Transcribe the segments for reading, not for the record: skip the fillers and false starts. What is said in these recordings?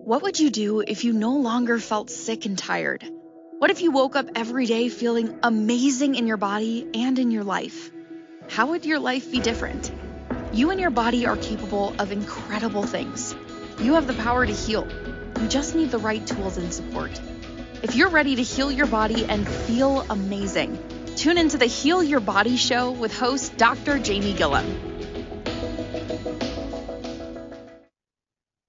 What would you do if you no longer felt sick and tired? What if you woke up every day feeling amazing in your body and in your life? How would your life be different? You and your body are capable of incredible things. You have the power to heal. You just need the right tools and support. If you're ready to heal your body and feel amazing, tune into the Heal Your Body Show with host Dr. Jamie Gillam.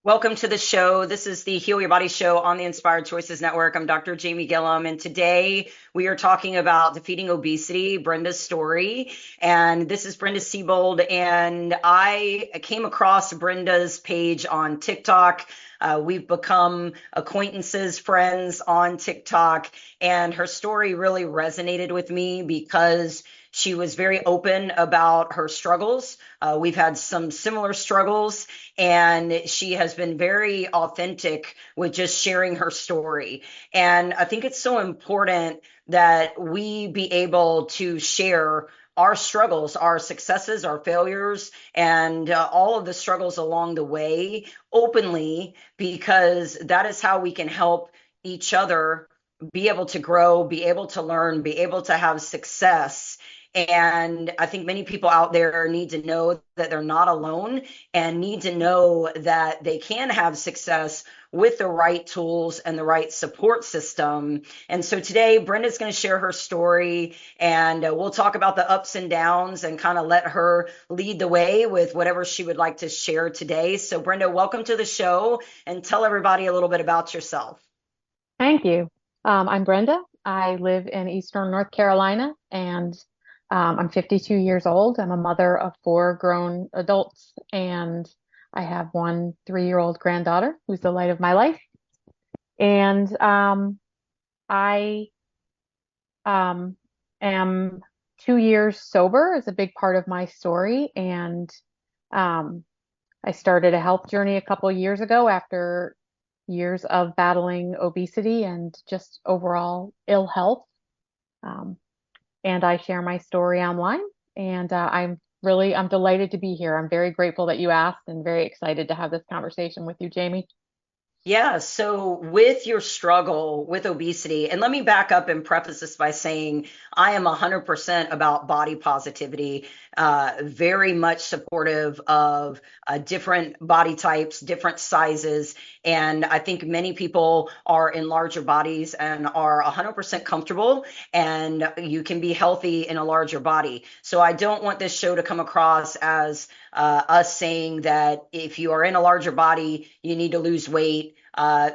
Welcome to the show. This is the Heal Your Body Show on the Inspired Choices Network. I'm Dr. Jamie Gillam, and today we are talking about defeating obesity, Brenda's story. And this is Brenda Siebold, and I came across Brenda's page on TikTok. We've become acquaintances, friends on TikTok, and her story really resonated with me because she was very open about her struggles. We've had some similar struggles, and she has been very authentic with just sharing her story. And I think it's so important that we be able to share our struggles, our successes, our failures, and all of the struggles along the way openly, because that is how we can help each other be able to grow, be able to learn, be able to have success. And I think many people out there need to know that they're not alone and need to know that they can have success with the right tools and the right support system. And so today, Brenda's going to share her story, and we'll talk about the ups and downs and kind of let her lead the way with whatever she would like to share today. So Brenda, welcome to the show, and tell everybody a little bit about yourself. Thank you. I'm Brenda. I live in Eastern North Carolina, and I'm 52 years old. I'm a mother of 4 grown adults, and I have one 3-year-old granddaughter who's the light of my life. And I am 2 years sober is a big part of my story. And I started a health journey a couple years ago after years of battling obesity and just overall ill health. And I share my story online, and I'm delighted to be here. I'm very grateful that you asked and very excited to have this conversation with you, Jamie. Yeah, so with your struggle with obesity, and let me back up and preface this by saying I am 100% about body positivity, very much supportive of different body types, different sizes. And I think many people are in larger bodies and are 100% comfortable, and you can be healthy in a larger body. So I don't want this show to come across as us saying that if you are in a larger body, you need to lose weight.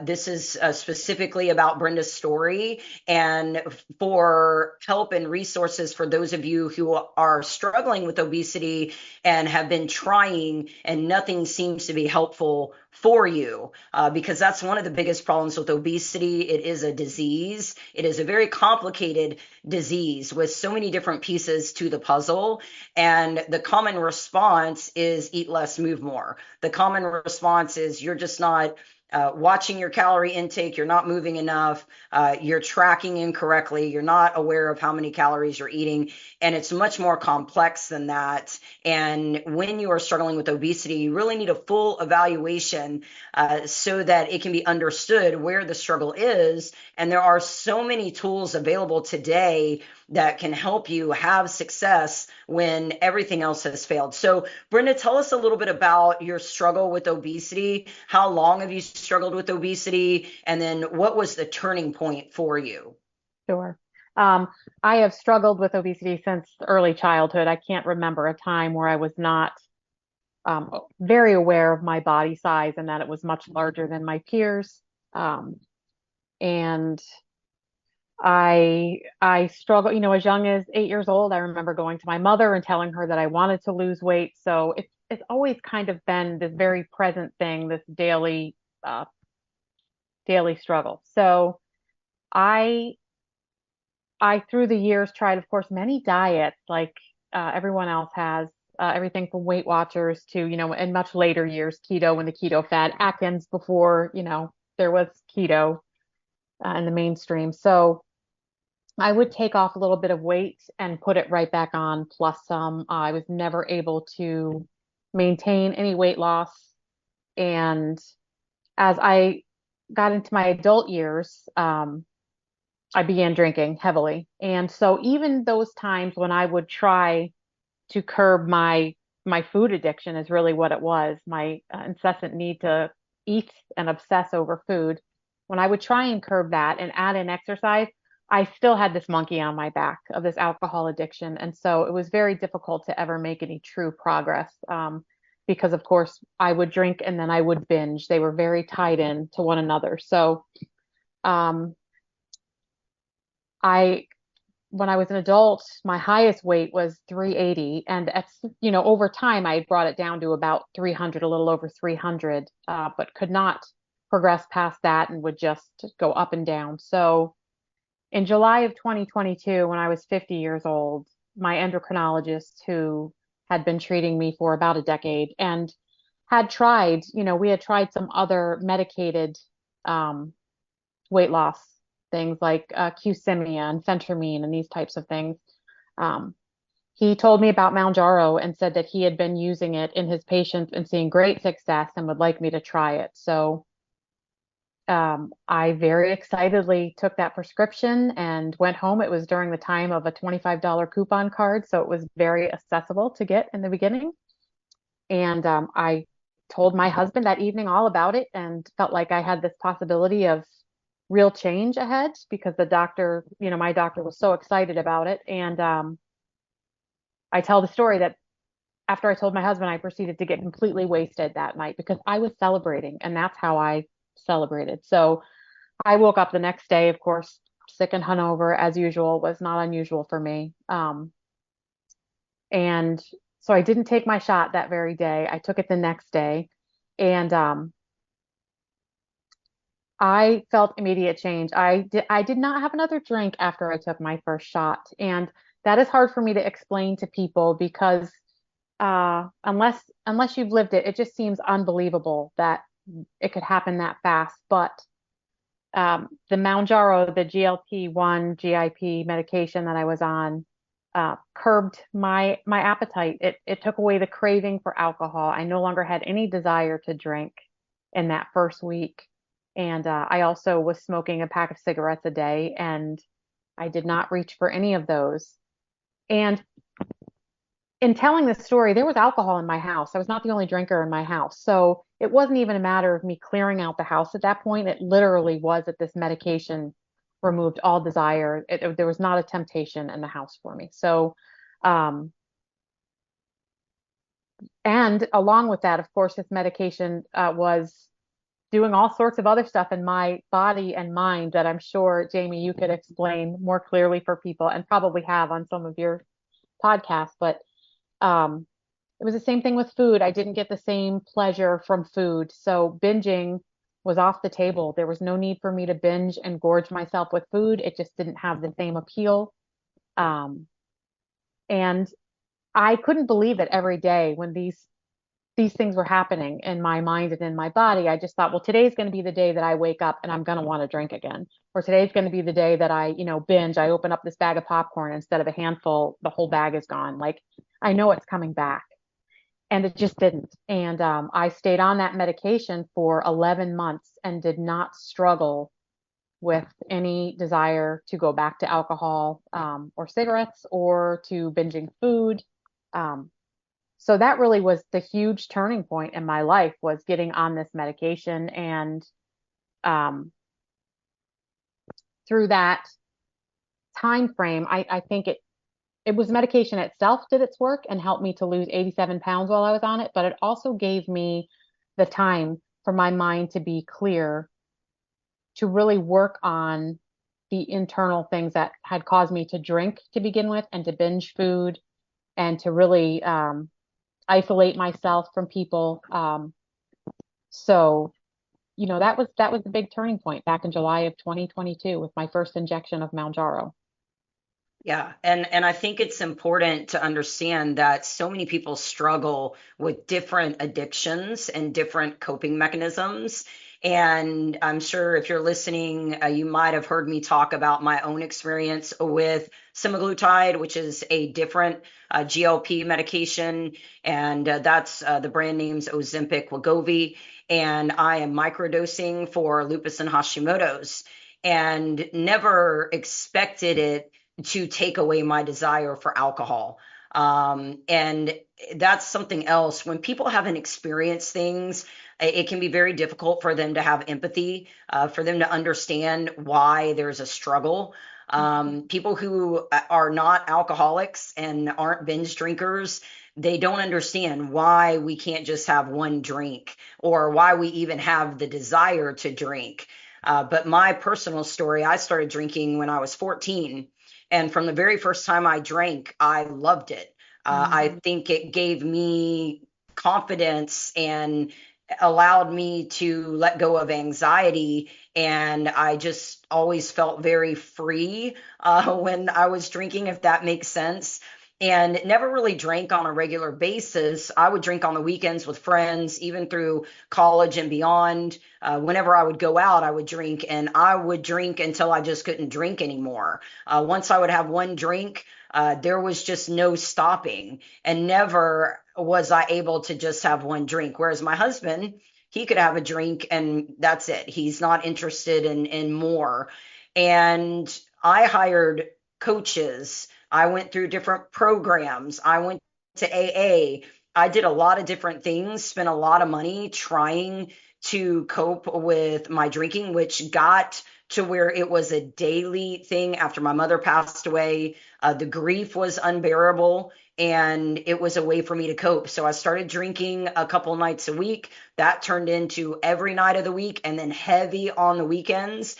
This is specifically about Brenda's story, and for help and resources for those of you who are struggling with obesity and have been trying and nothing seems to be helpful for you, because that's one of the biggest problems with obesity. It is a disease. It is a very complicated disease with so many different pieces to the puzzle. And the common response is eat less, move more. The common response is you're just not watching your calorie intake, you're not moving enough, you're tracking incorrectly, you're not aware of how many calories you're eating, and it's much more complex than that. And when you are struggling with obesity, you really need a full evaluation so that it can be understood where the struggle is. And there are so many tools available today that can help you have success when everything else has failed. So Brenda, tell us a little bit about your struggle with obesity. How long have you struggled with obesity? And then what was the turning point for you? Sure. I have struggled with obesity since early childhood. I can't remember a time where I was not very aware of my body size and that it was much larger than my peers. And I struggle, as young as 8 years old. I remember going to my mother and telling her that I wanted to lose weight. So it's always kind of been this very present thing, this daily struggle. So I through the years tried, of course, many diets like everyone else has, everything from Weight Watchers to, in much later years, keto and the keto fad, Atkins before, there was keto in the mainstream. So I would take off a little bit of weight and put it right back on, plus some. I was never able to maintain any weight loss. And as I got into my adult years, I began drinking heavily. And so even those times when I would try to curb my food addiction is really what it was, my incessant need to eat and obsess over food. When I would try and curb that and add in exercise, I still had this monkey on my back of this alcohol addiction. And so it was very difficult to ever make any true progress. Because of course I would drink and then I would binge. They were very tied in to one another. So um, I when I was an adult, my highest weight was 380. And over time, I brought it down to about 300, a little over 300, but could not progress past that and would just go up and down. So in July of 2022, when I was 50 years old, my endocrinologist, who had been treating me for about a decade and had tried, we had tried some other medicated um, weight loss things like Qsymia and phentermine and these types of things. Um, he told me about Mounjaro and said that he had been using it in his patients and seeing great success and would like me to try it. So I very excitedly took that prescription and went home. It was during the time of a $25 coupon card, so it was very accessible to get in the beginning. And I told my husband that evening all about it and felt like I had this possibility of real change ahead because the doctor, my doctor was so excited about it. And I tell the story that after I told my husband, I proceeded to get completely wasted that night because I was celebrating and that's how I celebrated. So I woke up the next day, of course, sick and hungover as usual, was not unusual for me. And so I didn't take my shot that very day. I took it the next day. And I felt immediate change. I did not have another drink after I took my first shot. And that is hard for me to explain to people because unless you've lived it, it just seems unbelievable that it could happen that fast. But the Mounjaro, the GLP-1 GIP medication that I was on, curbed my appetite. It took away the craving for alcohol. I no longer had any desire to drink in that first week. And I also was smoking a pack of cigarettes a day, and I did not reach for any of those. And in telling this story, there was alcohol in my house. I was not the only drinker in my house. So it wasn't even a matter of me clearing out the house at that point. It literally was that this medication removed all desire. There was not a temptation in the house for me. So, um, and along with that, of course, this medication was doing all sorts of other stuff in my body and mind that I'm sure, Jamie, you could explain more clearly for people and probably have on some of your podcasts. But um, it was the same thing with food. I didn't get the same pleasure from food. So binging was off the table. There was no need for me to binge and gorge myself with food. It just didn't have the same appeal. Um, and I couldn't believe it every day when these things were happening in my mind and in my body. I just thought, well, today's going to be the day that I wake up and I'm going to want to drink again. Or today's going to be the day that I, binge. I open up this bag of popcorn instead of a handful, the whole bag is gone. Like I know it's coming back. And it just didn't. And I stayed on that medication for 11 months and did not struggle with any desire to go back to alcohol or cigarettes or to binging food. Um, so that really was the huge turning point in my life was getting on this medication. And um, through that time frame, I think it was medication itself did its work and helped me to lose 87 pounds while I was on it, but it also gave me the time for my mind to be clear to really work on the internal things that had caused me to drink to begin with and to binge food and to really isolate myself from people. So, that was the big turning point back in July of 2022 with my first injection of Mounjaro. Yeah, and I think it's important to understand that so many people struggle with different addictions and different coping mechanisms. And I'm sure if you're listening, you might have heard me talk about my own experience with semaglutide, which is a different GLP medication. And that's the brand name's Ozempic Wegovy. And I am microdosing for lupus and Hashimoto's, and never expected it to take away my desire for alcohol. And that's something else. When people haven't experienced things, it can be very difficult for them to have empathy, for them to understand why there's a struggle. People who are not alcoholics and aren't binge drinkers, they don't understand why we can't just have one drink, or why we even have the desire to drink. But my personal story, I started drinking when I was 14. And from the very first time I drank, I loved it. I think it gave me confidence and allowed me to let go of anxiety. And I just always felt very free when I was drinking, if that makes sense. And never really drank on a regular basis. I would drink on the weekends with friends, even through college and beyond. Whenever I would go out, I would drink, and I would drink until I just couldn't drink anymore. Once I would have one drink, there was just no stopping, and never was I able to just have one drink. Whereas my husband, he could have a drink and that's it. He's not interested in more. And I hired coaches. I went through different programs. I went to AA. I did a lot of different things, spent a lot of money trying to cope with my drinking, which got to where it was a daily thing after my mother passed away. The grief was unbearable, and it was a way for me to cope. So I started drinking a couple nights a week. That turned into every night of the week, and then heavy on the weekends.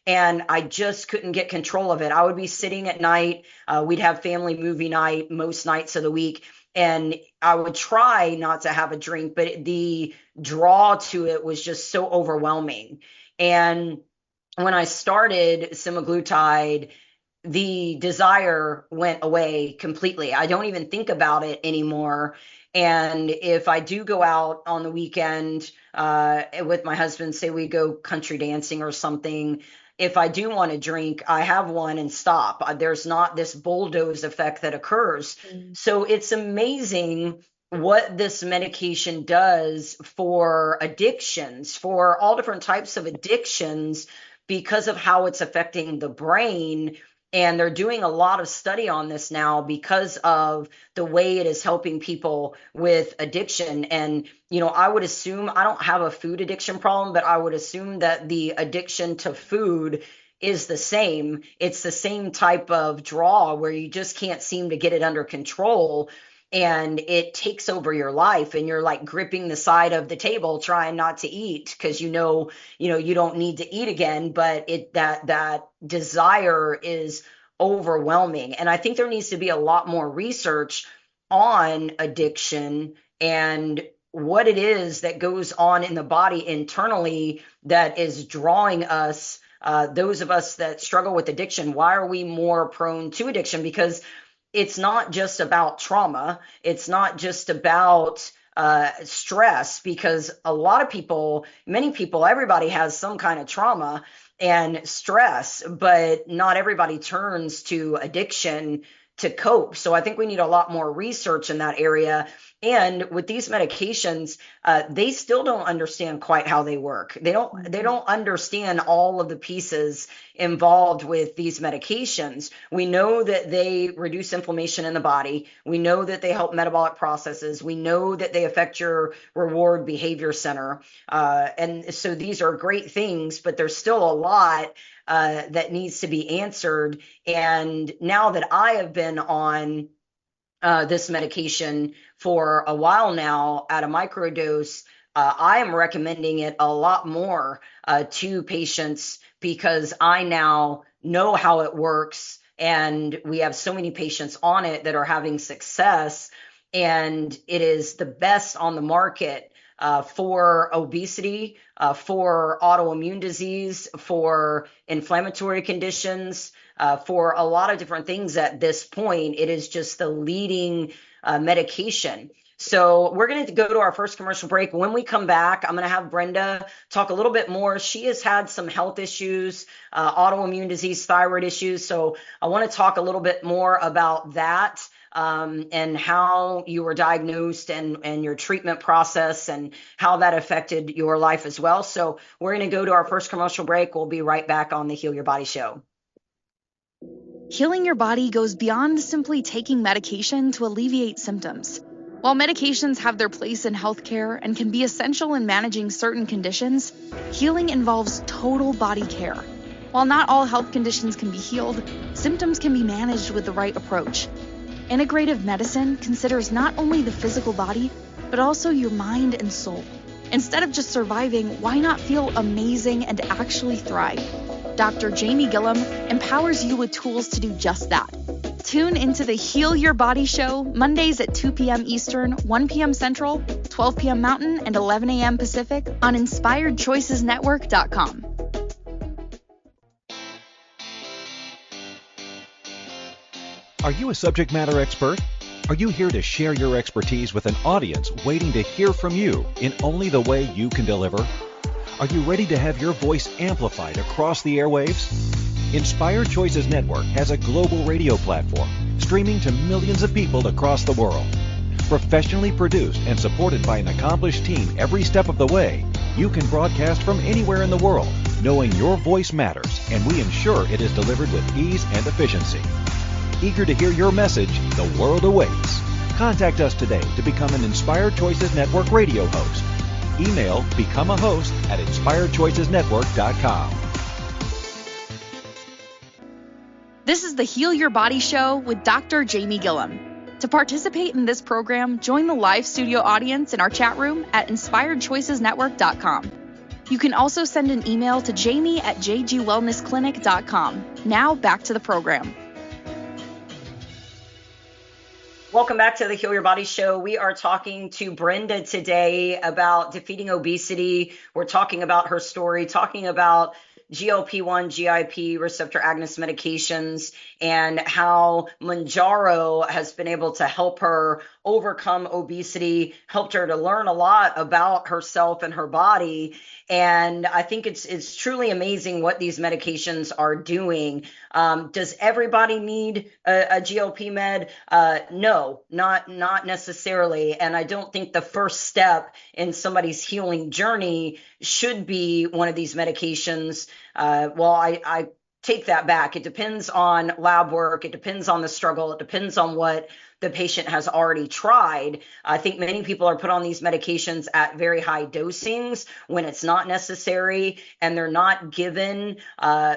And I just couldn't get control of it. I would be sitting at night. We'd have family movie night most nights of the week. And I would try not to have a drink, but the draw to it was just so overwhelming. And when I started semaglutide, the desire went away completely. I don't even think about it anymore. And if I do go out on the weekend with my husband, say we go country dancing or something, if I do want to drink, I have one and stop. There's not this bulldoze effect that occurs. So it's amazing what this medication does for addictions, for all different types of addictions, because of how it's affecting the brain. And they're doing a lot of study on this now because of the way it is helping people with addiction. And, I would assume, I don't have a food addiction problem, but I would assume that the addiction to food is the same. It's the same type of draw where you just can't seem to get it under control. And it takes over your life, and you're like gripping the side of the table trying not to eat because you don't need to eat again, but that desire is overwhelming. And I think there needs to be a lot more research on addiction and what it is that goes on in the body internally that is drawing us, those of us that struggle with addiction. Why are we more prone to addiction? Because it's not just about trauma. It's not just about stress, because a lot of people, many people, everybody has some kind of trauma and stress, but not everybody turns to addiction to cope. So I think we need a lot more research in that area. And with these medications, they still don't understand quite how they work. They don't understand all of the pieces involved with these medications. We know that they reduce inflammation in the body. We know that they help metabolic processes. We know that they affect your reward behavior center. And so these are great things, but there's still a lot that needs to be answered. And now that I have been on this medication for a while now at a microdose, I am recommending it a lot more to patients because I now know how it works, and we have so many patients on it that are having success, and it is the best on the market for obesity, for autoimmune disease, for inflammatory conditions, for a lot of different things. At this point, it is just the leading medication. So we're going to go to our first commercial break. When we come back, I'm going to have Brenda talk a little bit more. She has had some health issues, autoimmune disease, thyroid issues. So I want to talk a little bit more about that, and how you were diagnosed, and your treatment process, and how that affected your life as well. So we're going to go to our first commercial break. We'll be right back on the Heal Your Body Show. Healing your body goes beyond simply taking medication to alleviate symptoms. While medications have their place in healthcare and can be essential in managing certain conditions, healing involves total body care. While not all health conditions can be healed, symptoms can be managed with the right approach. Integrative medicine considers not only the physical body, but also your mind and soul. Instead of just surviving, why not feel amazing and actually thrive? Dr. Jamie Gilliam empowers you with tools to do just that. Tune into the Heal Your Body Show Mondays at 2 p.m. Eastern, 1 p.m. Central, 12 p.m. Mountain, and 11 a.m. Pacific on InspiredChoicesNetwork.com. Are you a subject matter expert? Are you here to share your expertise with an audience waiting to hear from you in only the way you can deliver? Are you ready to have your voice amplified across the airwaves? Inspired Choices Network has a global radio platform streaming to millions of people across the world. Professionally produced and supported by an accomplished team every step of the way, you can broadcast from anywhere in the world, knowing your voice matters, and we ensure it is delivered with ease and efficiency. Eager to hear your message, the world awaits. Contact us today to become an Inspired Choices Network radio host. Email become a host at inspiredchoicesnetwork.com. This is the Heal Your Body Show with Dr. Jamie Gilliam. To participate in this program, join the live studio audience in our chat room at inspiredchoicesnetwork.com. You can also send an email to jamie@jgwellnessclinic.com. Now back to the program. Welcome back to the Heal Your Body Show. We are talking to Brenda today about defeating obesity. We're talking about her story, talking about GLP-1, GIP receptor agonist medications, and how Mounjaro has been able to help her overcome obesity, helped her to learn a lot about herself and her body. And I think it's truly amazing what these medications are doing. Does everybody need a GLP med? No, not necessarily. And I don't think the first step in somebody's healing journey should be one of these medications. I take that back. It depends on lab work. It depends on the struggle. It depends on what the patient has already tried. I think many people are put on these medications at very high dosings when it's not necessary, and they're not given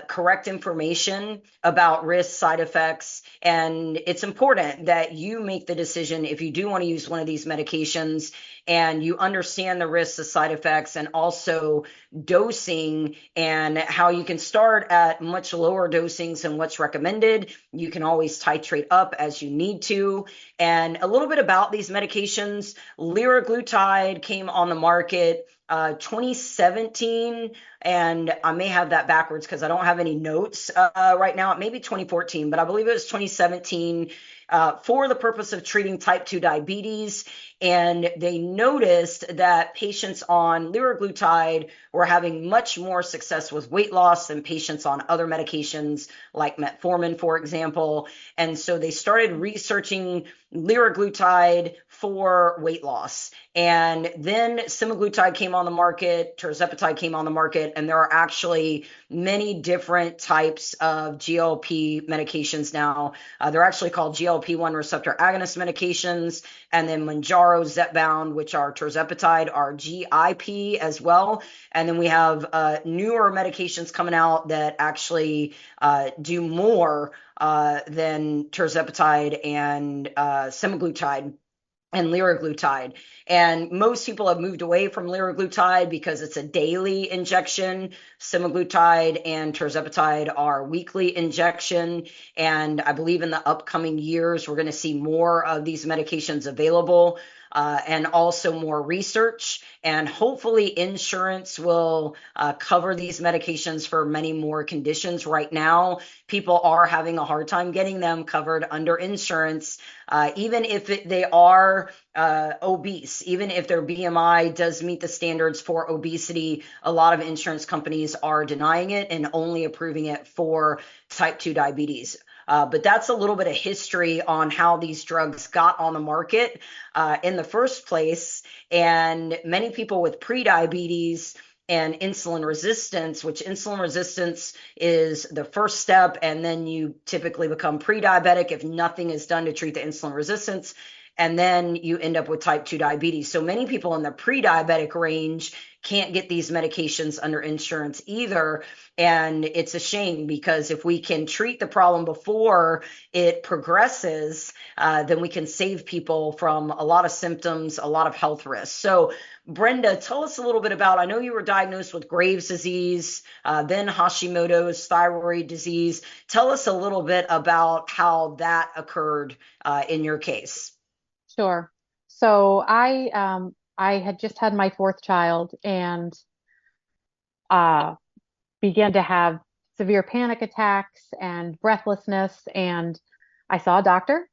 correct information about risk, side effects. And it's important that you make the decision if you do want to use one of these medications and you understand the risks, the side effects, and also dosing, and how you can start at much lower dosings than what's recommended. You can always titrate up as you need to. And a little bit about these medications. Liraglutide came on the market 2017, and I may have that backwards because I don't have any notes right now. It may be 2014, but I believe it was 2017, for the purpose of treating type 2 diabetes. And they noticed that patients on liraglutide were having much more success with weight loss than patients on other medications like metformin, for example. And so they started researching liraglutide for weight loss. And then semaglutide came on the market, tirzepatide came on the market, and there are actually many different types of GLP medications now. They're actually called GLP-1 receptor agonist medications, and then Mounjaro, Zepbound, which are tirzepatide, are GIP as well. And then we have newer medications coming out that actually do more than tirzepatide and semaglutide and liraglutide. And most people have moved away from liraglutide because it's a daily injection. Semaglutide and tirzepatide are weekly injection. And I believe in the upcoming years, we're going to see more of these medications available. and also more research. And hopefully insurance will cover these medications for many more conditions. Right now, people are having a hard time getting them covered under insurance, even if they are obese, even if their BMI does meet the standards for obesity. A lot of insurance companies are denying it and only approving it for type 2 diabetes. But that's a little bit of history on how these drugs got on the market in the first place. And many people with prediabetes and insulin resistance, which insulin resistance is the first step, and then you typically become pre-diabetic if nothing is done to treat the insulin resistance, and then you end up with type 2 diabetes. So many people in the pre-diabetic range can't get these medications under insurance either. And it's a shame, because if we can treat the problem before it progresses, then we can save people from a lot of symptoms, a lot of health risks. So Brenda, tell us a little bit about, I know you were diagnosed with Graves' disease, then Hashimoto's thyroid disease. Tell us a little bit about how that occurred in your case. Sure. So I had just had my fourth child and began to have severe panic attacks and breathlessness. And I saw a doctor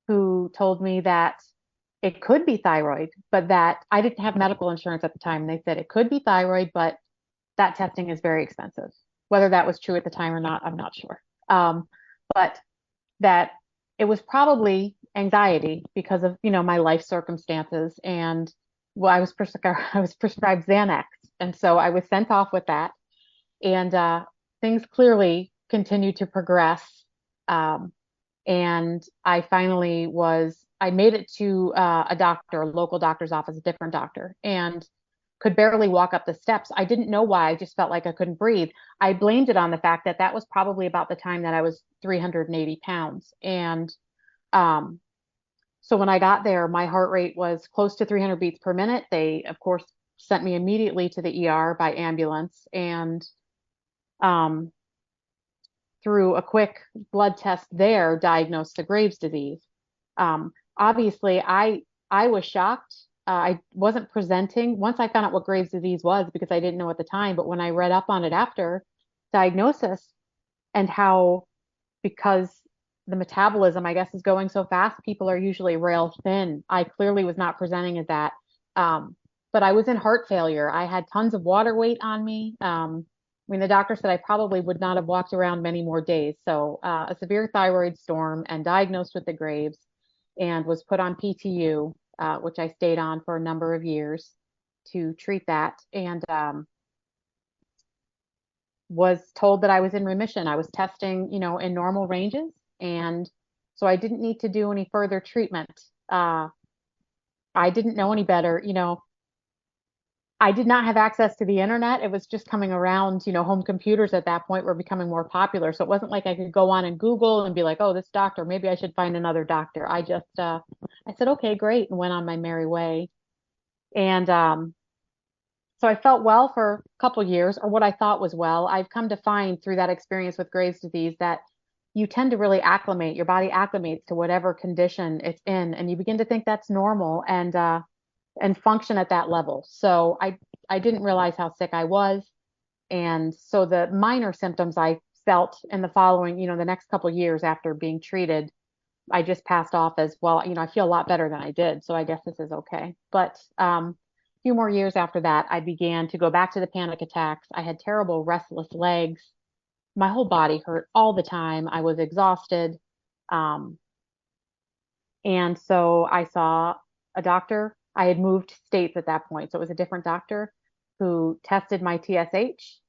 who told me that it could be thyroid, but that I didn't have medical insurance at the time. They said it could be thyroid, but that testing is very expensive. Whether that was true at the time or not, I'm not sure. But that it was probably anxiety because of, my life circumstances. And well, I was prescribed Xanax. And so I was sent off with that. And things clearly continued to progress. And I finally I made it to a doctor, a local doctor's office, a different doctor, and could barely walk up the steps. I didn't know why. I just felt like I couldn't breathe. I blamed it on the fact that that was probably about the time that I was 380 pounds. And so when I got there, my heart rate was close to 300 beats per minute. They, of course, sent me immediately to the ER by ambulance. And through a quick blood test there, diagnosed the Graves' disease. Obviously, I was shocked. I wasn't presenting once I found out what Graves' disease was, because I didn't know at the time. But when I read up on it after diagnosis, and how, because the metabolism, I guess, is going so fast, people are usually rail thin. I clearly was not presenting as that. But I was in heart failure. I had tons of water weight on me. The doctor said I probably would not have walked around many more days. So a severe thyroid storm, and diagnosed with the Graves, and was put on PTU, which I stayed on for a number of years to treat that. And was told that I was in remission. I was testing, in normal ranges. And so I didn't need to do any further treatment. I didn't know any better. I did not have access to the internet. It was just coming around, home computers at that point were becoming more popular. So it wasn't like I could go on and Google and be like, oh, this doctor, maybe I should find another doctor. I just, I said, okay, great. And went on my merry way. And so I felt well for a couple years, or what I thought was well. I've come to find through that experience with Graves' disease that you tend to really acclimate, your body acclimates to whatever condition it's in, and you begin to think that's normal, and function at that level. So I didn't realize how sick I was. And so the minor symptoms I felt in the following, the next couple of years after being treated, I just passed off as, well, I feel a lot better than I did. So I guess this is okay. But a few more years after that, I began to go back to the panic attacks. I had terrible restless legs. My whole body hurt all the time. I was exhausted. And so I saw a doctor. I had moved states at that point. So it was a different doctor who tested my TSH,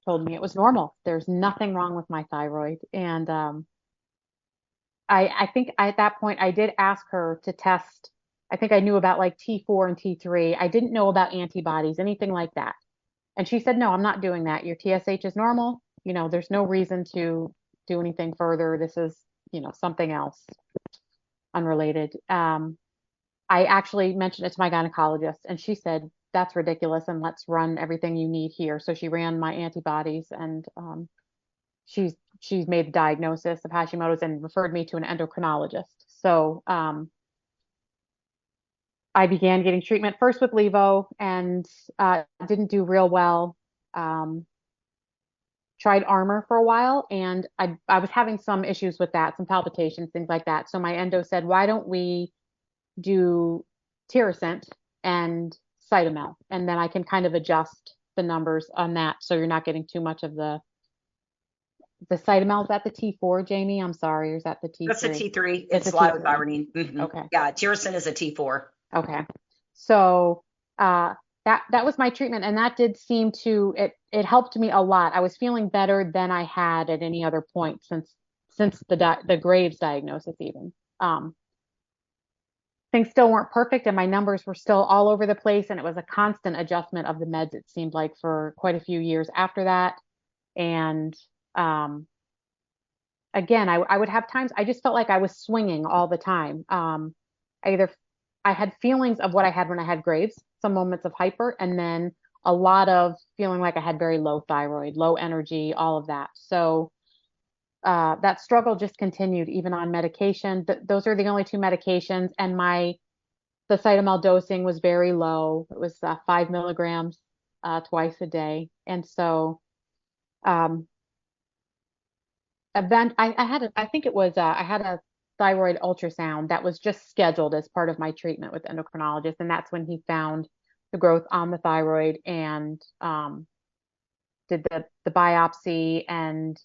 told me it was normal. There's nothing wrong with my thyroid. And I think at that point I did ask her to test. I think I knew about like T4 and T3. I didn't know about antibodies, anything like that. And she said, no, I'm not doing that. Your TSH is normal. There's no reason to do anything further. This is, something else unrelated. I actually mentioned it to my gynecologist, and she said, that's ridiculous, and let's run everything you need here. So she ran my antibodies, and she's made the diagnosis of Hashimoto's and referred me to an endocrinologist. So I began getting treatment first with Levo and didn't do real well. Um, Tried Armor for a while, and I was having some issues with that, some palpitations, things like that. So my endo said, why don't we do Tiracent and Cytomel, and then I can kind of adjust the numbers on that, so you're not getting too much of the Cytomel. Is that the T4, Jamie? I'm sorry, or is that the T3? That's a T3. It's It's a T3. lidothyrene. Okay. Yeah, Tiracin is a T4. Okay. So that was my treatment, and that did seem to it helped me a lot. I was feeling better than I had at any other point since the Graves diagnosis even. Things still weren't perfect, and my numbers were still all over the place, and it was a constant adjustment of the meds, it seemed like, for quite a few years after that. And again, I would have times I just felt like I was swinging all the time. Either I had feelings of what I had when I had Graves, some moments of hyper, and then a lot of feeling like I had very low thyroid, low energy, all of that. So that struggle just continued even on medication. Those are the only two medications, and the Cytomel dosing was very low. It was 5 milligrams twice a day, and so um, I think it was I had a thyroid ultrasound that was just scheduled as part of my treatment with endocrinologist, and that's when he found the growth on the thyroid and did the biopsy and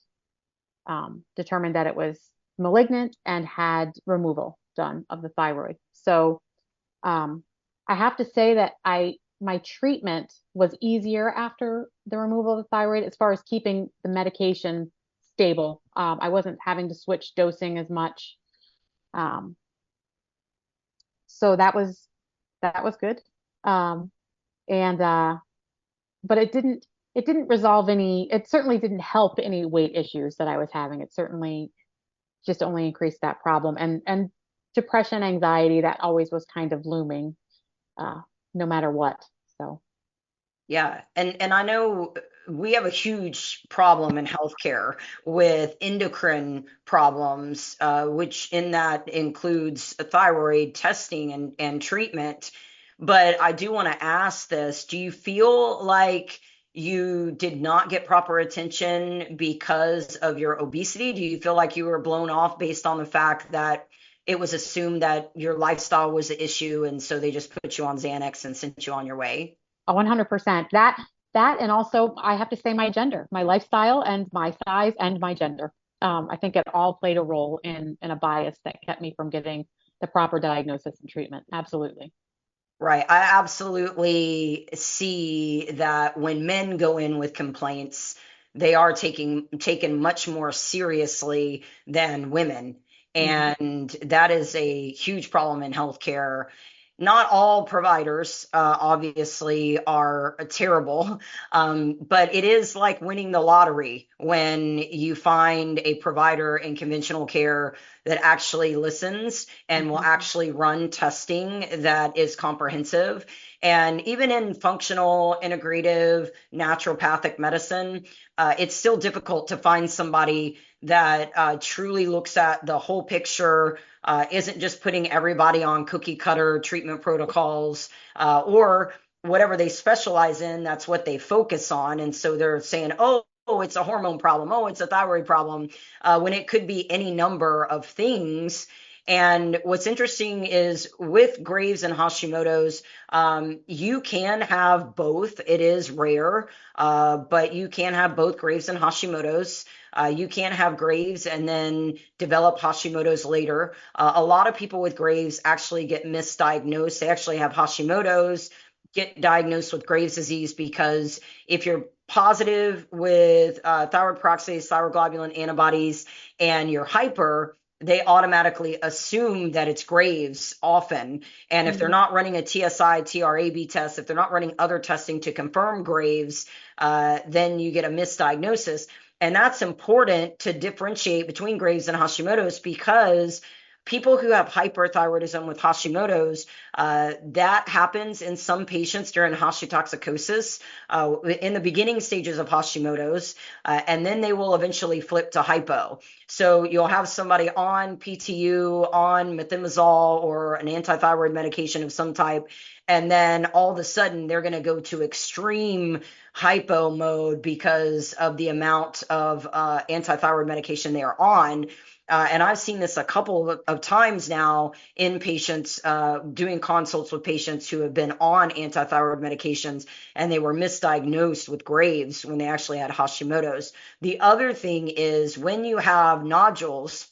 determined that it was malignant and had removal done of the thyroid. So I have to say that my treatment was easier after the removal of the thyroid as far as keeping the medication stable. I wasn't having to switch dosing as much. Um, so that was good. And but it didn't resolve any, it certainly didn't help any weight issues that I was having. It certainly just only increased that problem, and depression, anxiety, that always was kind of looming, no matter what. So Yeah, and I know we have a huge problem in healthcare with endocrine problems, which in that includes thyroid testing and treatment. But I do want to ask this: do you feel like you did not get proper attention because of your obesity? Do you feel like you were blown off based on the fact that it was assumed that your lifestyle was the issue, and so they just put you on Xanax and sent you on your way? 100%. That and also I have to say my gender, my lifestyle and my size and my gender. I think it all played a role in a bias that kept me from getting the proper diagnosis and treatment. Absolutely. Right. I absolutely see that when men go in with complaints, they are taken much more seriously than women. Mhm. And that is a huge problem in healthcare. Not all providers, obviously, are terrible, but it is like winning the lottery when you find a provider in conventional care that actually listens and will Mhm. actually run testing that is comprehensive. And even in functional, integrative, naturopathic medicine, it's still difficult to find somebody that truly looks at the whole picture, isn't just putting everybody on cookie cutter treatment protocols, or whatever they specialize in, that's what they focus on. And so they're saying, oh, it's a hormone problem. Oh, it's a thyroid problem, when it could be any number of things. And what's interesting is with Graves and Hashimoto's, you can have both. It is rare, but you can have both Graves and Hashimoto's. You can have Graves and then develop Hashimoto's later. A lot of people with Graves actually get misdiagnosed. They actually have Hashimoto's, get diagnosed with Graves' disease, because if you're positive with thyroid peroxidase, thyroglobulin antibodies, and you're hyper, they automatically assume that it's Graves often. And if they're Mhm. not running a TSI, TRAB test, if they're not running other testing to confirm Graves, then you get a misdiagnosis. And that's important to differentiate between Graves and Hashimoto's, because People who have hyperthyroidism with Hashimoto's, that happens in some patients during hashitoxicosis, in the beginning stages of Hashimoto's, and then they will eventually flip to hypo. So you'll have somebody on PTU, on methimazole or an antithyroid medication of some type, and then all of a sudden they're going to go to extreme hypo mode because of the amount of antithyroid medication they are on. And I've seen this a couple of times now in patients, doing consults with patients who have been on antithyroid medications, and they were misdiagnosed with Graves when they actually had Hashimoto's. The other thing is when you have nodules,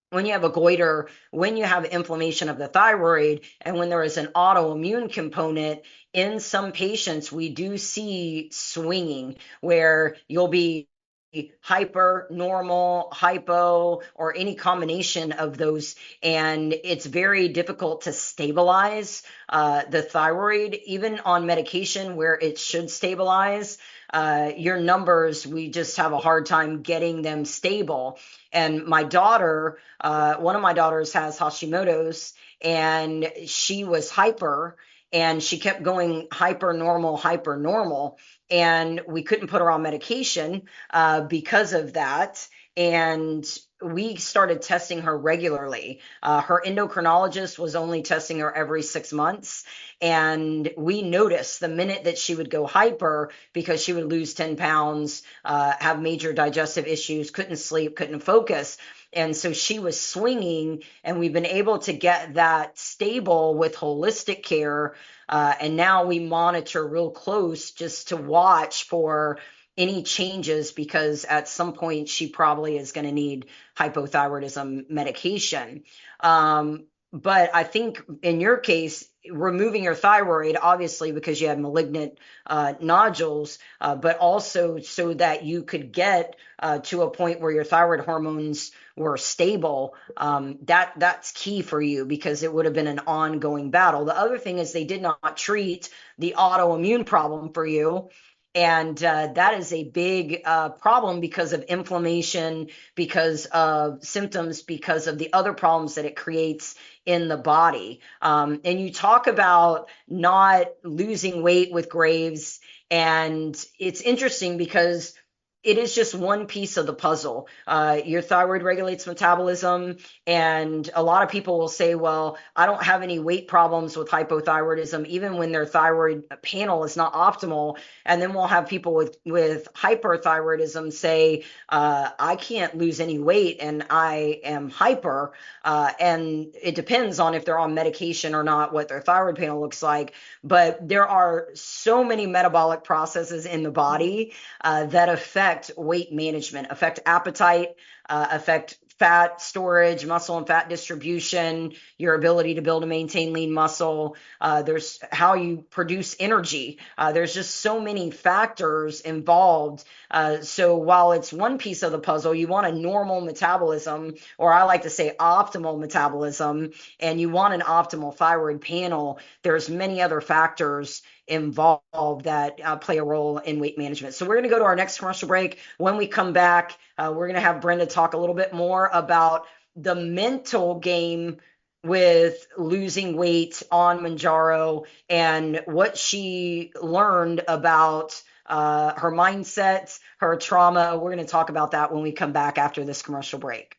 when you have a goiter, when you have inflammation of the thyroid, and when there is an autoimmune component, in some patients, we do see swinging where you'll be hyper, normal, hypo, or any combination of those. And it's very difficult to stabilize the thyroid, even on medication where it should stabilize. Your numbers, we just have a hard time getting them stable. And my daughter, one of my daughters has Hashimoto's, and she was hyper, and she kept going hyper normal, and we couldn't put her on medication because of that. And we started testing her regularly. Her endocrinologist was only testing her every 6 months. And we noticed the minute that she would go hyper, because she would lose 10 pounds, have major digestive issues, couldn't sleep, couldn't focus. And so she was swinging, and we've been able to get that stable with holistic care. And now we monitor real close just to watch for any changes, because at some point she probably is going to need hypothyroidism medication. But I think in your case, removing your thyroid, obviously because you had malignant nodules, but also so that you could get to a point where your thyroid hormones were stable, that's key for you, because it would have been an ongoing battle. The other thing is they did not treat the autoimmune problem for you. And that is a big problem because of inflammation, because of symptoms, because of the other problems that it creates in the body. And you talk about not losing weight with Graves, and it's interesting because it is just one piece of the puzzle. Your thyroid regulates metabolism, and a lot of people will say, well, I don't have any weight problems with hypothyroidism, even when their thyroid panel is not optimal. And then we'll have people with hyperthyroidism say, I can't lose any weight and I am hyper. And it depends on if they're on medication or not, what their thyroid panel looks like. But there are so many metabolic processes in the body that affect weight management, affect appetite, affect fat storage, muscle and fat distribution, your ability to build and maintain lean muscle. There's how you produce energy. There's just so many factors involved. So while it's one piece of the puzzle, you want a normal metabolism, or I like to say optimal metabolism, and you want an optimal thyroid panel. There's many other factors involved that play a role in weight management. So we're going to go to our next commercial break. When we come back, we're going to have Brenda talk a little bit more about the mental game with losing weight on Mounjaro and what she learned about her mindset, her trauma. We're going to talk about that when we come back after this commercial break.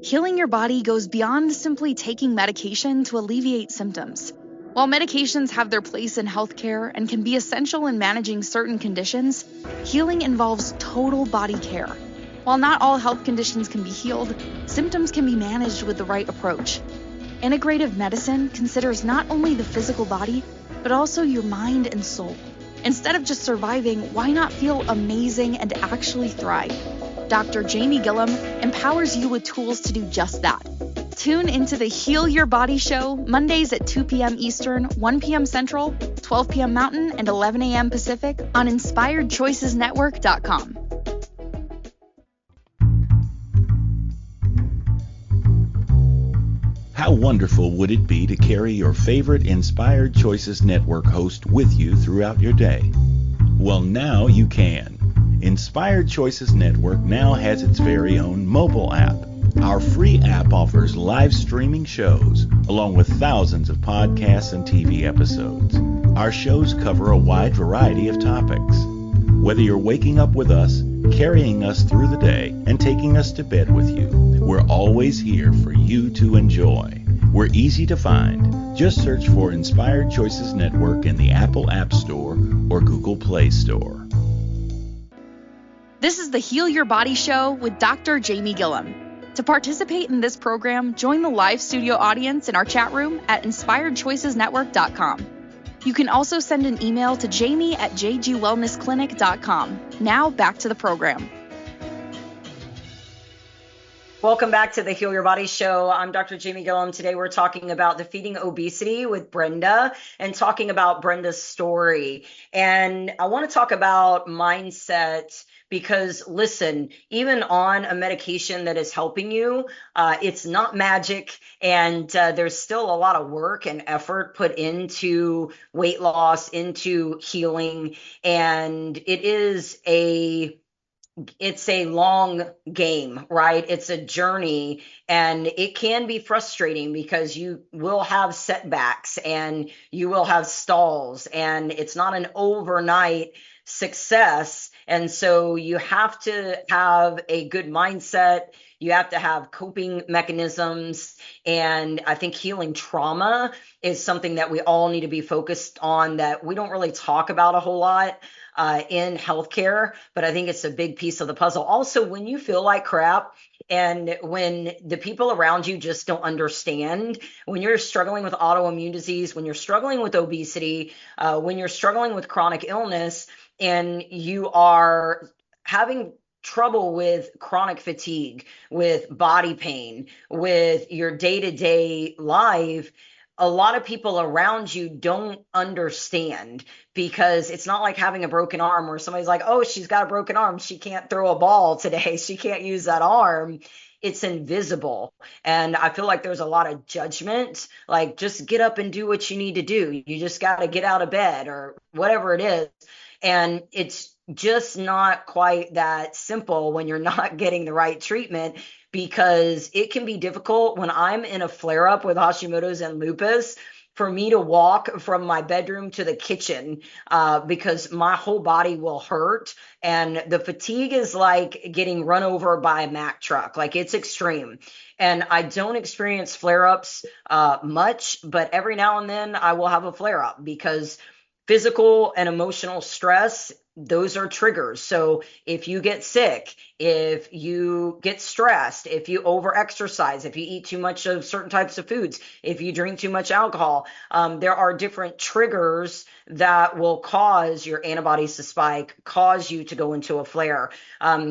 Healing your body goes beyond simply taking medication to alleviate symptoms. While medications have their place in healthcare and can be essential in managing certain conditions, healing involves total body care. While not all health conditions can be healed, symptoms can be managed with the right approach. Integrative medicine considers not only the physical body, but also your mind and soul. Instead of just surviving, why not feel amazing and actually thrive? Dr. Jamie Gillum empowers you with tools to do just that. Tune into the Heal Your Body Show Mondays at 2 p.m. Eastern, 1 p.m. Central, 12 p.m. Mountain, and 11 a.m. Pacific on InspiredChoicesNetwork.com. How wonderful would it be to carry your favorite Inspired Choices Network host with you throughout your day? Well, now you can. Inspired Choices Network now has its very own mobile app, Our free app offers live streaming shows, along with thousands of podcasts and TV episodes. Our shows cover a wide variety of topics. Whether you're waking up with us, carrying us through the day, and taking us to bed with you, we're always here for you to enjoy. We're easy to find. Just search for Inspired Choices Network in the Apple App Store or Google Play Store. This is the Heal Your Body Show with Dr. Jamie Gilliam. To participate in this program, join the live studio audience in our chat room at inspiredchoicesnetwork.com. You can also send an email to jamie@jgwellnessclinic.com. Now back to the program. Welcome back to the Heal Your Body Show. I'm Dr. Jamie Gilliam. Today we're talking about defeating obesity with Brenda and talking about Brenda's story. And I want to talk about mindset because, listen, even on a medication that is helping you, it's not magic. And there's still a lot of work and effort put into weight loss, into healing. And it's a long game, right? It's a journey, and it can be frustrating because you will have setbacks and you will have stalls, and it's not an overnight success. And so you have to have a good mindset. You have to have coping mechanisms. And I think healing trauma is something that we all need to be focused on, that we don't really talk about a whole lot in healthcare, but I think it's a big piece of the puzzle. Also, when you feel like crap and when the people around you just don't understand, when you're struggling with autoimmune disease, when you're struggling with obesity, when you're struggling with chronic illness, and you are having trouble with chronic fatigue, with body pain, with your day-to-day life, a lot of people around you don't understand, because it's not like having a broken arm where somebody's like, oh, she's got a broken arm, she can't throw a ball today, she can't use that arm. It's invisible. And I feel like there's a lot of judgment, like, just get up and do what you need to do. You just got to get out of bed or whatever it is. And it's just not quite that simple when you're not getting the right treatment, because it can be difficult when I'm in a flare up with Hashimoto's and lupus for me to walk from my bedroom to the kitchen, because my whole body will hurt. And the fatigue is like getting run over by a Mack truck. Like, it's extreme. And I don't experience flare ups much, but every now and then I will have a flare up, because physical and emotional stress, those are triggers. So if you get sick, if you get stressed, if you overexercise, if you eat too much of certain types of foods, if you drink too much alcohol, there are different triggers that will cause your antibodies to spike, cause you to go into a flare.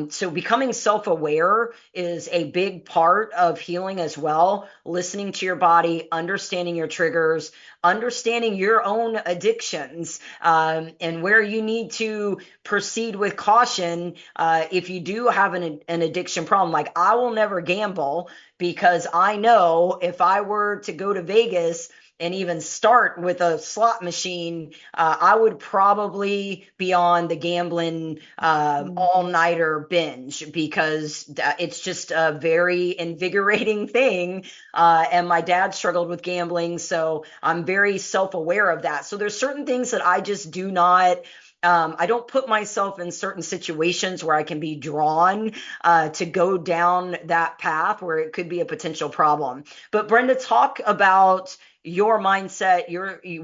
So becoming self-aware is a big part of healing as well. Listening to your body, understanding your triggers, understanding your own addictions, and where you need to proceed with caution if you do have an addiction problem. Like, I will never gamble, because I know if I were to go to Vegas and even start with a slot machine, I would probably be on the gambling all-nighter binge, because it's just a very invigorating thing. And my dad struggled with gambling, so I'm very self-aware of that. So there's certain things that I just do not, I don't put myself in certain situations where I can be drawn to go down that path where it could be a potential problem. But Brenda, talk about your mindset,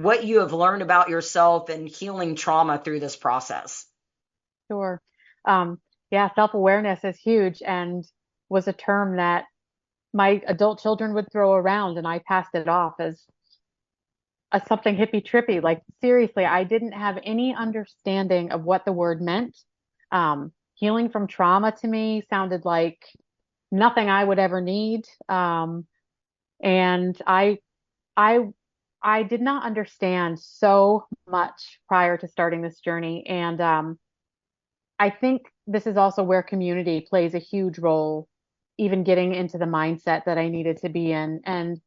what you have learned about yourself and healing trauma through this process. Sure. Yeah, self-awareness is huge, and was a term that my adult children would throw around, and I passed it off as something hippy trippy. Like, seriously, I didn't have any understanding of what the word meant. Healing from trauma to me sounded like nothing I would ever need. And I did not understand so much prior to starting this journey. And I think this is also where community plays a huge role, even getting into the mindset that I needed to be in. And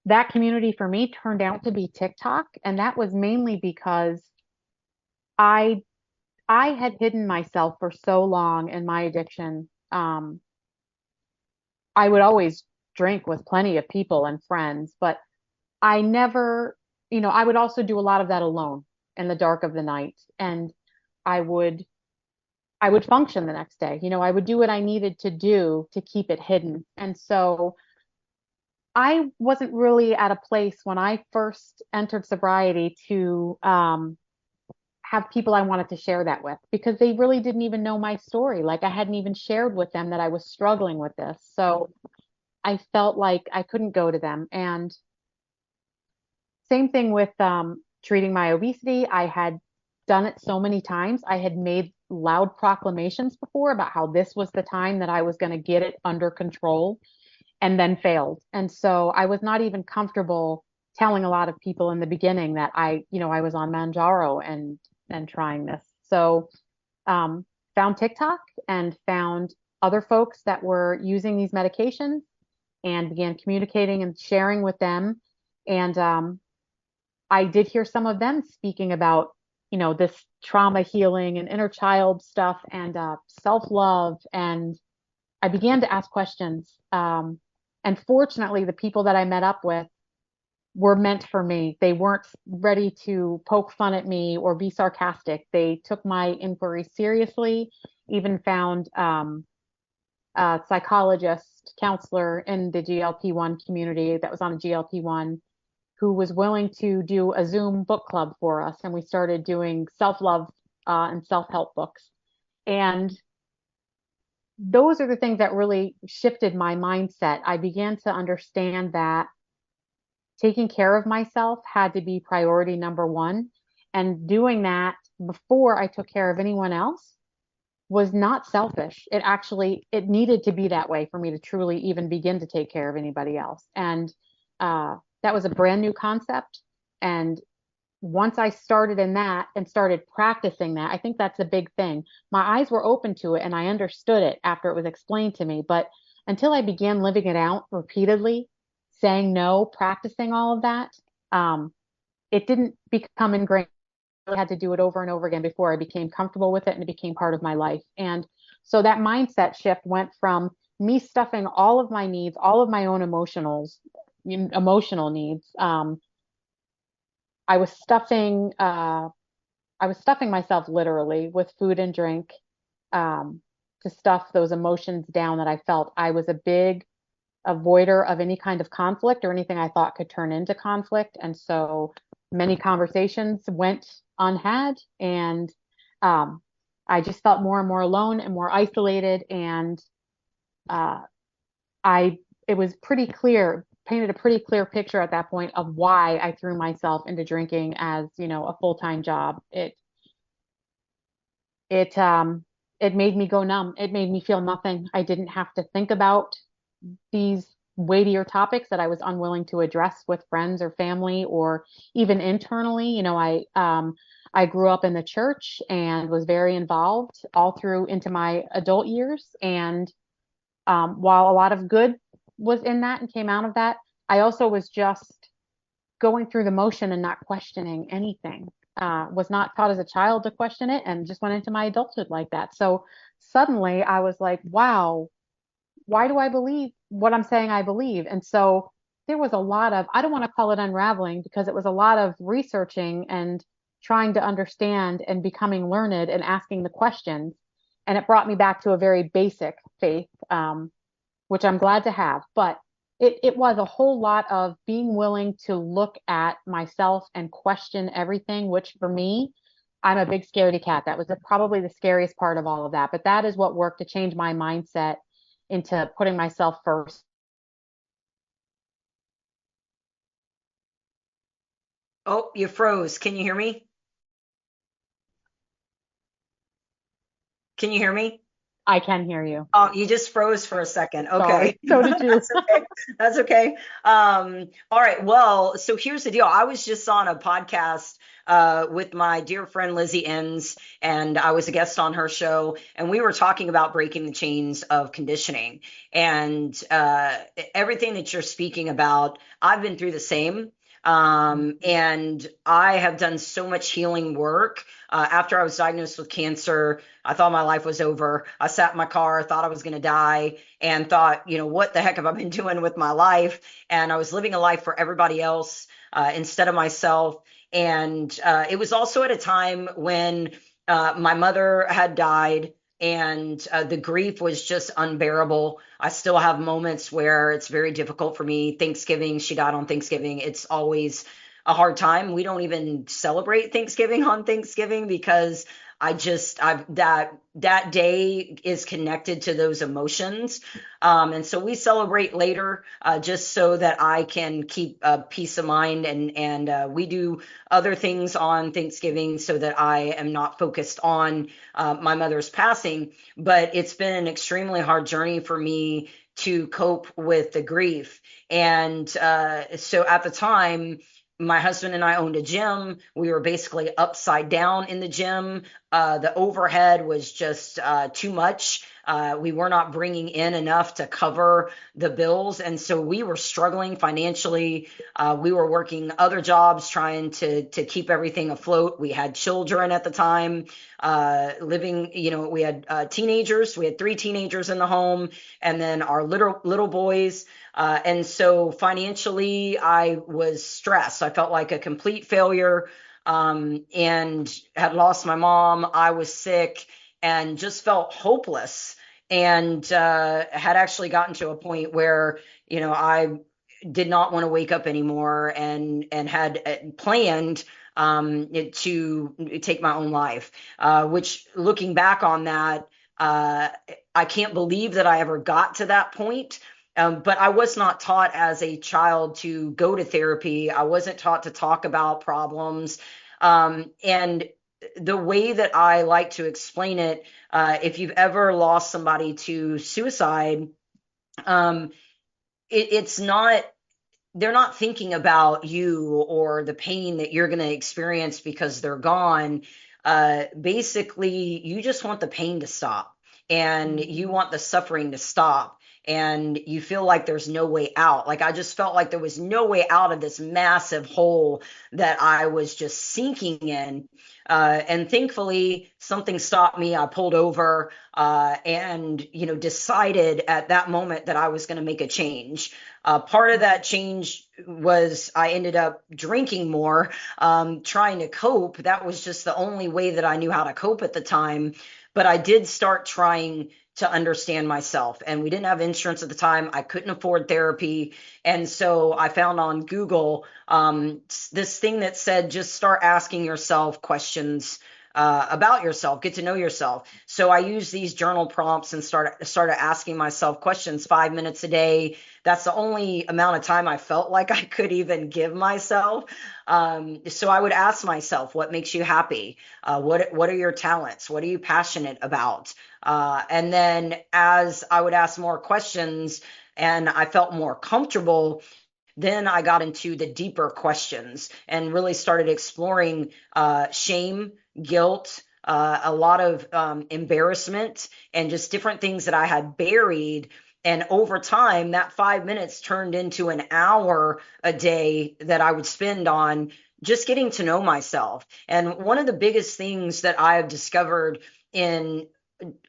that community for me turned out to be TikTok. And that was mainly because I had hidden myself for so long in my addiction. I would always drink with plenty of people and friends, but I never, I would also do a lot of that alone in the dark of the night. And I would I would function the next day. I would do what I needed to do to keep it hidden. And so I wasn't really at a place when I first entered sobriety to have people I wanted to share that with, because they really didn't even know my story. Like, I hadn't even shared with them that I was struggling with this. So I felt like I couldn't go to them. And same thing with treating my obesity. I had done it so many times. I had made loud proclamations before about how this was the time that I was going to get it under control, and then failed. And so I was not even comfortable telling a lot of people in the beginning that I was on Manjaro and trying this. So found TikTok and found other folks that were using these medications and began communicating and sharing with them. And I did hear some of them speaking about, this trauma healing and inner child stuff and self-love. And I began to ask questions. And fortunately, the people that I met up with were meant for me. They weren't ready to poke fun at me or be sarcastic. They took my inquiry seriously, even found a psychologist, counselor in the GLP-1 community that was on a GLP-1 who was willing to do a Zoom book club for us. And we started doing self-love and self-help books. And those are the things that really shifted my mindset. I began to understand that taking care of myself had to be priority number one. And doing that before I took care of anyone else was not selfish. It needed to be that way for me to truly even begin to take care of anybody else. And that was a brand new concept. And once I started in that and started practicing that, I think that's a big thing. My eyes were open to it and I understood it after it was explained to me. But until I began living it out repeatedly, saying no, practicing all of that, it didn't become ingrained. I had to do it over and over again before I became comfortable with it and it became part of my life. And so that mindset shift went from me stuffing all of my needs, all of my own emotional needs. I was stuffing myself literally with food and drink to stuff those emotions down that I felt. I was a big avoider of any kind of conflict or anything I thought could turn into conflict. And so many conversations went unhad, and I just felt more and more alone and more isolated. And it was painted a pretty clear picture at that point of why I threw myself into drinking as, a full-time job. It made me go numb. It made me feel nothing. I didn't have to think about these weightier topics that I was unwilling to address with friends or family or even internally. I grew up in the church and was very involved all through into my adult years. And while a lot of good was in that and came out of that, I also was just going through the motion and not questioning anything. Was not taught as a child to question it and just went into my adulthood like that. So suddenly I was like, wow, why do I believe what I'm saying I believe? And so there was a lot of, I don't want to call it unraveling, because it was a lot of researching and trying to understand and becoming learned and asking the questions. And it brought me back to a very basic faith, which I'm glad to have. But it was a whole lot of being willing to look at myself and question everything, which for me, I'm a big scaredy cat. That was probably the scariest part of all of that. But that is what worked to change my mindset into putting myself first. Oh, you froze. Can you hear me? Can you hear me? I can hear you. Oh, you just froze for a second. Okay. Sorry. So did you. That's okay. That's okay. All right. Well, so here's the deal. I was just on a podcast with my dear friend Lizzie Enns, and I was a guest on her show, and we were talking about breaking the chains of conditioning. And everything that you're speaking about, I've been through the same. And I have done so much healing work. After I was diagnosed with cancer, I thought my life was over. I sat in my car, thought I was going to die, and thought, what the heck have I been doing with my life? And I was living a life for everybody else instead of myself. And it was also at a time when my mother had died, and the grief was just unbearable. I still have moments where it's very difficult for me. Thanksgiving, she died on Thanksgiving. It's always a hard time. We don't even celebrate Thanksgiving on Thanksgiving because that day is connected to those emotions. And so we celebrate later just so that I can keep peace of mind, and we do other things on Thanksgiving so that I am not focused on my mother's passing. But it's been an extremely hard journey for me to cope with the grief. And so at the time, my husband and I owned a gym. We were basically upside down in the gym. The overhead was just too much. We were not bringing in enough to cover the bills. And so we were struggling financially. We were working other jobs trying to keep everything afloat. We had children at the time living, we had teenagers. We had 3 teenagers in the home, and then our little boys. And so financially, I was stressed. I felt like a complete failure, and had lost my mom. I was sick and just felt hopeless, and had actually gotten to a point where, I did not want to wake up anymore, and had planned to take my own life, which, looking back on that, I can't believe that I ever got to that point. But I was not taught as a child to go to therapy. I wasn't taught to talk about problems. And the way that I like to explain it, if you've ever lost somebody to suicide, it's not, they're not thinking about you or the pain that you're going to experience because they're gone. Basically, you just want the pain to stop, and you want the suffering to stop, and you feel like there's no way out. Like, I just felt like there was no way out of this massive hole that I was just sinking in. And thankfully, something stopped me. I pulled over, and decided at that moment that I was going to make a change. Part of that change was I ended up drinking more, trying to cope. That was just the only way that I knew how to cope at the time. But I did start trying to understand myself. And we didn't have insurance at the time. I couldn't afford therapy. And so I found on Google this thing that said, just start asking yourself questions about yourself, get to know yourself. So I used these journal prompts and started asking myself questions 5 minutes a day. That's the only amount of time I felt like I could even give myself. So I would ask myself, what makes you happy? What are your talents? What are you passionate about? And then as I would ask more questions and I felt more comfortable, then I got into the deeper questions and really started exploring shame, guilt, a lot of embarrassment, and just different things that I had buried. And over time, that 5 minutes turned into an hour a day that I would spend on just getting to know myself. And one of the biggest things that I have discovered in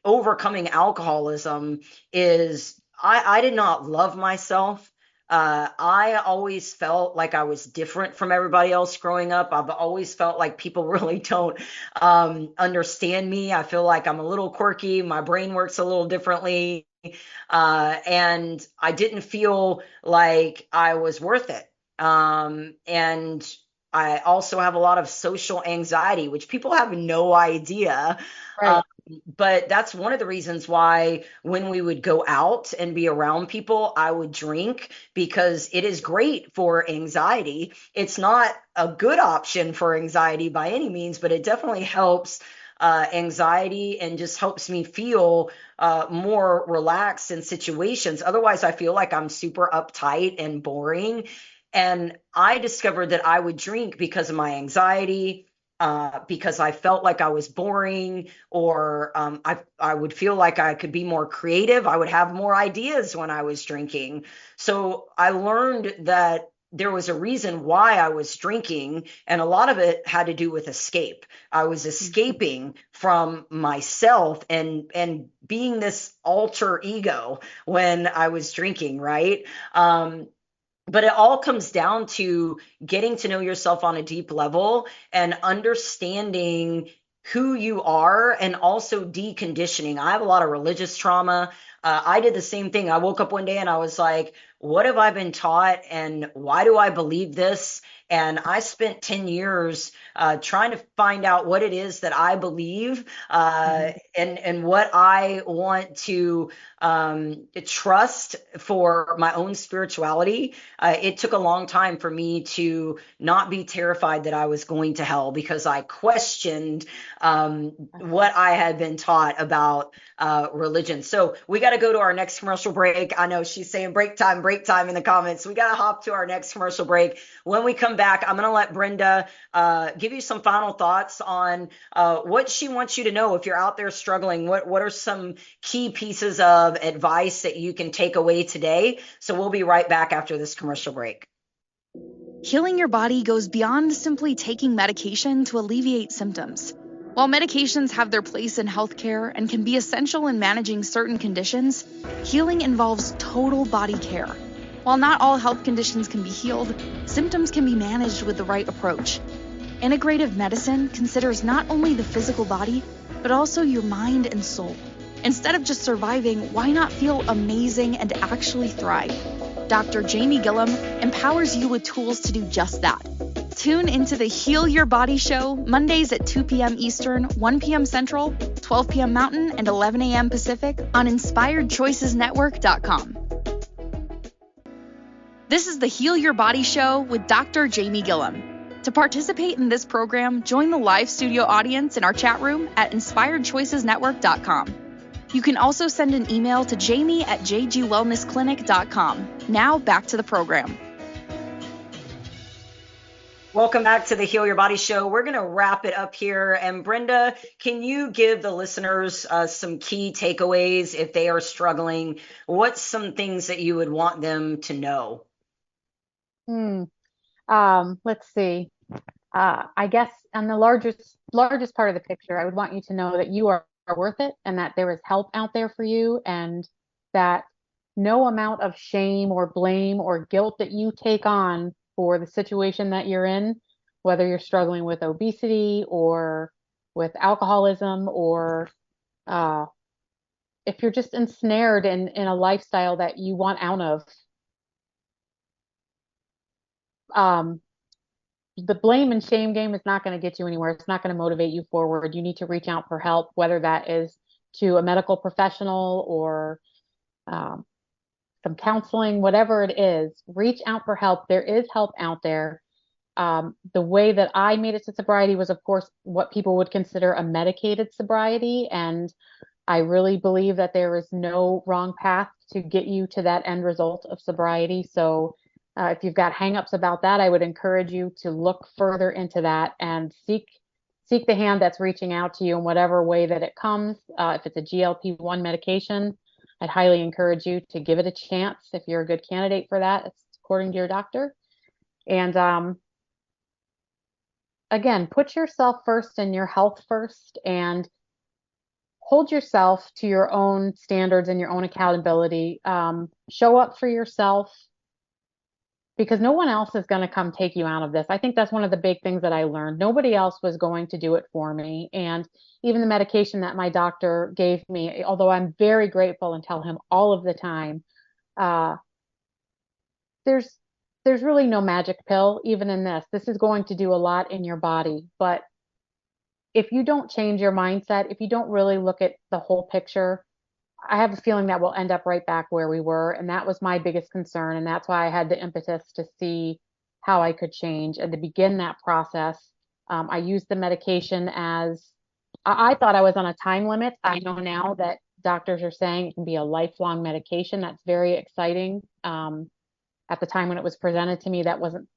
overcoming alcoholism is I did not love myself. I always felt like I was different from everybody else growing up. I've always felt like people really don't understand me. I feel like I'm a little quirky. My brain works a little differently. And I didn't feel like I was worth it. And I also have a lot of social anxiety, which people have no idea. Right. But that's one of the reasons why when we would go out and be around people, I would drink, because it is great for anxiety. It's not a good option for anxiety by any means, but it definitely helps anxiety and just helps me feel more relaxed in situations. Otherwise, I feel like I'm super uptight and boring. And I discovered that I would drink because of my anxiety, because I felt like I was boring, or I would feel like I could be more creative. I would have more ideas when I was drinking. So I learned that there was a reason why I was drinking, and a lot of it had to do with escape. I was escaping from myself and being this alter ego when I was drinking, right? But it all comes down to getting to know yourself on a deep level and understanding who you are, and also deconditioning. I have a lot of religious trauma. I did the same thing. I woke up one day and I was like, what have I been taught and why do I believe this? And I spent 10 years trying to find out what it is that I believe, and what I want to trust for my own spirituality. It took a long time for me to not be terrified that I was going to hell, because I questioned what I had been taught about religion. So we got to go to our next commercial break. I know she's saying break time in the comments. We got to hop to our next commercial break. When we come back, I'm going to let Brenda give you some final thoughts on what she wants you to know if you're out there struggling. What are some key pieces of advice that you can take away today? So we'll be right back after this commercial break. Healing your body goes beyond simply taking medication to alleviate symptoms. While medications have their place in healthcare and can be essential in managing certain conditions, healing involves total body care. While not all health conditions can be healed, symptoms can be managed with the right approach. Integrative medicine considers not only the physical body, but also your mind and soul. Instead of just surviving, why not feel amazing and actually thrive? Dr. Jamie Gillam empowers you with tools to do just that. Tune into the Heal Your Body Show Mondays at 2 p.m. Eastern, 1 p.m. Central, 12 p.m. Mountain, and 11 a.m. Pacific on InspiredChoicesNetwork.com. This is the Heal Your Body Show with Dr. Jamie Gillam. To participate in this program, join the live studio audience in our chat room at InspiredChoicesNetwork.com. You can also send an email to jamie@jgwellnessclinic.com. Now back to the program. Welcome back to the Heal Your Body Show. We're going to wrap it up here. And Brenda, can you give the listeners some key takeaways if they are struggling? What's some things that you would want them to know? Let's see. I guess on the largest part of the picture, I would want you to know that you are worth it, and that there is help out there for you, and that no amount of shame or blame or guilt that you take on for the situation that you're in, whether you're struggling with obesity or with alcoholism, or if you're just ensnared in a lifestyle that you want out of, the blame and shame game is not going to get you anywhere. It's not going to motivate you forward. You need to reach out for help, whether that is to a medical professional or some counseling, whatever it is. Reach out for help. There is help out there. The way that I made it to sobriety was, of course, what people would consider a medicated sobriety. And I really believe that there is no wrong path to get you to that end result of sobriety. So if you've got hangups about that, I would encourage you to look further into that and seek the hand that's reaching out to you in whatever way that it comes. If it's a GLP-1 medication, I'd highly encourage you to give it a chance if you're a good candidate for that, it's according to your doctor. And again, put yourself first and your health first, and hold yourself to your own standards and your own accountability. Show up for yourself, because no one else is going to come take you out of this. I think that's one of the big things that I learned. Nobody else was going to do it for me. And even the medication that my doctor gave me, although I'm very grateful and tell him all of the time, there's really no magic pill, even in this. This is going to do a lot in your body. But if you don't change your mindset, if you don't really look at the whole picture, I have a feeling that we'll end up right back where we were. And that was my biggest concern. And that's why I had the impetus to see how I could change and to begin that process. I used the medication as I thought I was on a time limit. I know now that doctors are saying it can be a lifelong medication. That's very exciting. At the time when it was presented to me, that wasn't,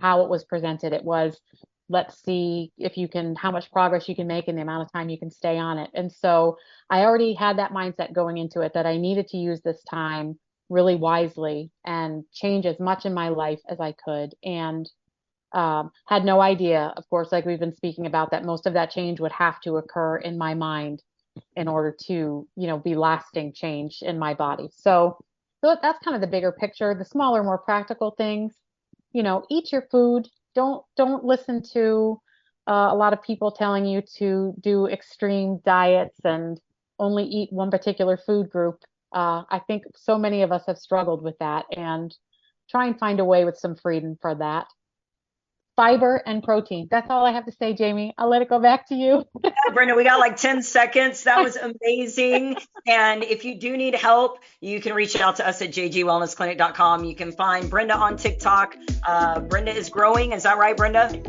how it was presented. It was, let's see how much progress you can make in the amount of time you can stay on it. And so I already had that mindset going into it, that I needed to use this time really wisely and change as much in my life as I could. And had no idea, of course, like we've been speaking about, that most of that change would have to occur in my mind in order to, be lasting change in my body. So that's kind of the bigger picture. The smaller, more practical things, eat your food. Don't listen to a lot of people telling you to do extreme diets and only eat one particular food group. I think so many of us have struggled with that, and try and find a way with some freedom for that. Fiber and protein. That's all I have to say, Jamie. I'll let it go back to you. Yeah, Brenda, we got like 10 seconds. That was amazing. And if you do need help, you can reach out to us at jgwellnessclinic.com. You can find Brenda on TikTok. Brenda is growing. Is that right, Brenda?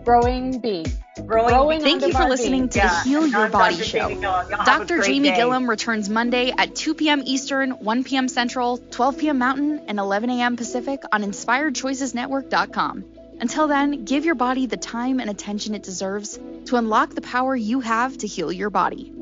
Growing bee. Growing. Thank you for listening to the Heal Your Body Show. Dr. Jamie Gilliam returns Monday at 2 p.m. Eastern, 1 p.m. Central, 12 p.m. Mountain, and 11 a.m. Pacific on InspiredChoicesNetwork.com. Until then, give your body the time and attention it deserves to unlock the power you have to heal your body.